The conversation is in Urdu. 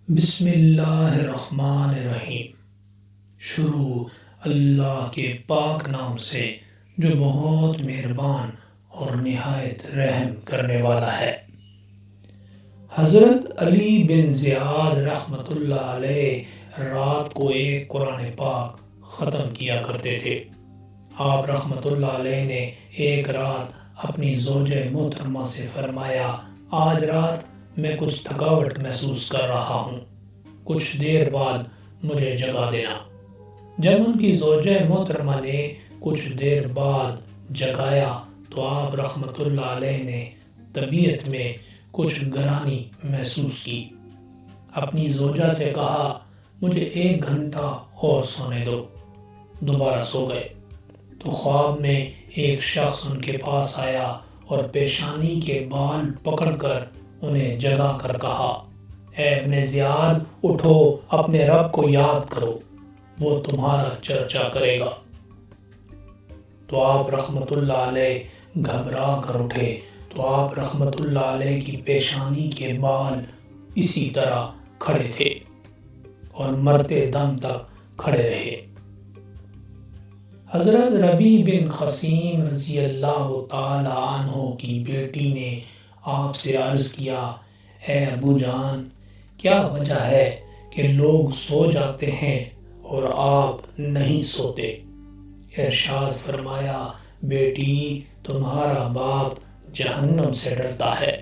بسم اللہ الرحمن الرحیم۔ شروع اللہ کے پاک نام سے جو بہت مہربان اور نہایت رحم کرنے والا ہے۔ حضرت علی بن زیاد رحمۃ اللہ علیہ رات کو ایک قرآن پاک ختم کیا کرتے تھے۔ آپ رحمۃ اللہ علیہ نے ایک رات اپنی زوجہ محترمہ سے فرمایا، آج رات میں کچھ تھکاوٹ محسوس کر رہا ہوں، کچھ دیر بعد مجھے جگا دینا۔ جب ان کی زوجہ محترمہ نے کچھ دیر بعد جگایا تو آپ رحمۃ اللہ علیہ نے طبیعت میں کچھ گرانی محسوس کی۔ اپنی زوجہ سے کہا، مجھے 1 گھنٹہ اور سونے دو۔ دوبارہ سو گئے تو خواب میں ایک شخص ان کے پاس آیا اور پیشانی کے بال پکڑ کر انہیں جگا کر کہا، اے ابن زیاد، اٹھو، اپنے رب کو یاد کرو، وہ تمہارا چرچا کرے گا۔ تو آپ رحمۃ اللہ علیہ گھبرا کر اٹھے تو آپ رحمۃ اللہ علیہ کی پیشانی کے بال اسی طرح کھڑے تھے اور مرتے دم تک کھڑے رہے۔ حضرت ربیع بن خثیم رضی اللہ تعالی عنہ کی بیٹی نے آپ سے عرض کیا، اے ابو جان، کیا وجہ ہے کہ لوگ سو جاتے ہیں اور آپ نہیں سوتے؟ ارشاد فرمایا، بیٹی، تمہارا باپ جہنم سے ڈرتا ہے۔